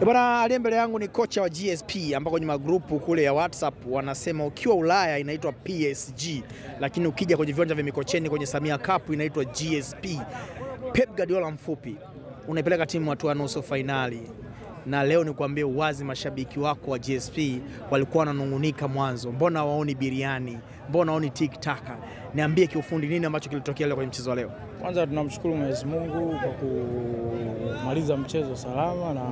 Bwana, aliye mbele yangu ni kocha wa GSP ambao kwenye magrupu kule ya WhatsApp wanasema ukiwa Ulaya inaitwa PSG, lakini ukija kwenye viwanja vya Mikocheni kwenye Samia Cup inaitwa GSP. Pep Guardiola mfupi, unaipeleka timu hatua nusu finali. Na leo ni kuambia uwazi, mashabiki wako wa GSP walikuwa wananungunika mwanzo, mbona waoni biriani, mbona waoni tik-taka? Niambie kiufundi nini ambacho kilitokea leo kwenye mchezo wa leo? Kwanza tunamshukuru Mwenyezi Mungu kwa kumaliza mchezo salama na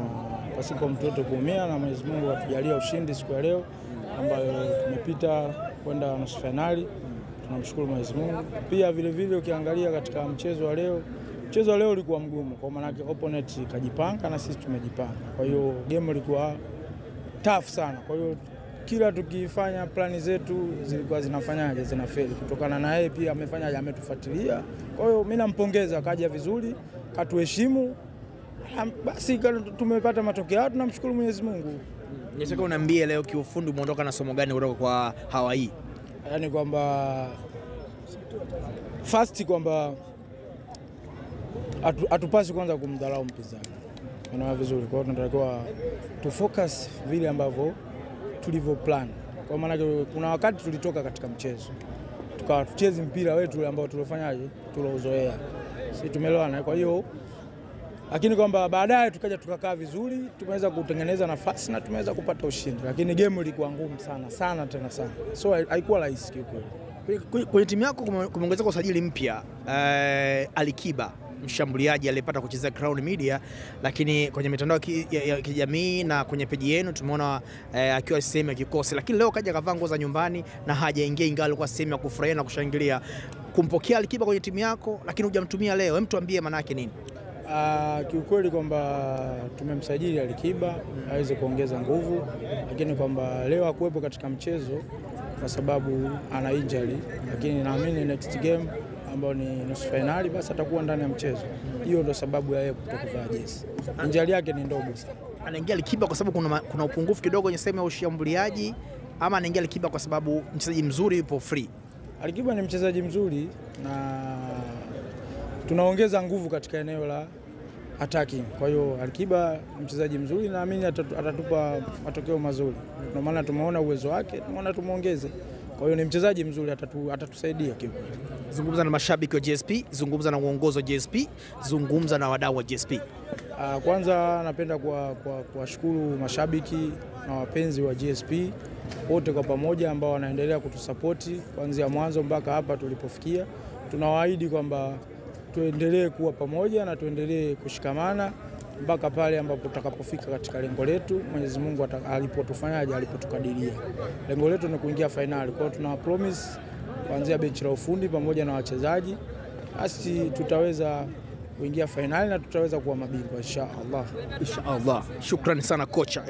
pasipo mtu yote kuumia, na Mwenyezi Mungu atujalia ushindi siku ya leo ambayo tumepita kwenda nusu finali. Tunamshukuru Mwenyezi Mungu. Pia vile vile ukiangalia katika mchezo wa leo ulikuwa mgumu, kwa maana opponent kajipanga na sisi tumejipanga. Kwa hiyo game ilikuwa tough sana. Kwa hiyo kila tukifanya plani zetu zilikuwa zinafeli kutokana na yeye pia ametufuatilia. Kwa hiyo mimi nampongeza, kaja vizuri, katuheshimu. Basi tumepata matokeo, tunamshukuru Mwenyezi Mungu. Nataka uniambie leo kiufundi umeondoka na somo gani kutoka kwa Hawaii? Yaani kwamba first kwamba hatupasi kwanza kumdharau mpinzani. Unaona vizuri, kwa hiyo tunatakiwa tufocus vile ambavyo tulivyo plan. Kwa maana kuna wakati tulitoka katika mchezo tukawa tucheze mpira wetu ambao tulofanyaje, tulouzoea. Sisi tumeelewana. Kwa hiyo lakini kwamba baadaye tukaja tukakaa vizuri, tumeweza kutengeneza nafasi na tumeweza kupata ushindi. Lakini game ilikuwa ngumu sana tena sana. So haikuwa rahisi kiukweli. Kwenye timu yako kumeongezeka usajili mpya, Alikiba, mshambuliaji aliyepata kuchezea Crown Media, lakini kwenye mitandao ya kijamii na kwenye peji yenu tumeona akiwa sehemu ya kikosi, lakini leo kaja kavaa nguo za nyumbani na hajaingia, ingawa alikuwa sehemu ya kufurahia na kushangilia kumpokea Alikiba kwenye timu yako, lakini hujamtumia leo. Hem, tuambie maana yake nini? Kiukweli kwamba tumemsajili Alikiba aweze kuongeza nguvu, lakini kwamba leo hakuwepo katika mchezo kwa sababu ana injury, lakini naamini next game ambao ni nusu finali basi atakuwa ndani ya mchezo. Hiyo ndio sababu ya yeye kutokuvaa jezi. Injury yake ni ndogo sana. Anaingia Alikiba kwa sababu kuna upungufu kidogo kwenye sehemu ya ushambuliaji, ama anaingia Alikiba kwa sababu mchezaji mzuri yupo free? Alikiba ni mchezaji mzuri na tunaongeza nguvu katika eneo la attacking. Kwa hiyo Alikiba mchezaji mzuri, naamini atatupa matokeo mazuri. Kwa maana tumeona uwezo wake, tumeona tumuongeze. Kwa hiyo ni mchezaji mzuri, atatusaidia kiukweli. Zungumza na mashabiki wa GSP, zungumza na uongozi wa GSP, zungumza na wadau wa GSP. Kwanza napenda kuwashukuru mashabiki na wapenzi wa GSP wote kwa pamoja ambao wanaendelea kutusapoti kuanzia mwanzo mpaka hapa tulipofikia. Tunawaahidi kwamba tuendelee kuwa pamoja na tuendelee kushikamana mpaka pale ambapo tutakapofika katika lengo letu. Mwenyezi Mungu alipotukadiria. Lengo letu ni kuingia finali. Kwa hiyo tuna promise kuanzia benchi la ufundi pamoja na wachezaji, basi tutaweza kuingia finali na tutaweza kuwa mabingwa inshallah. Inshallah. Shukrani sana kocha.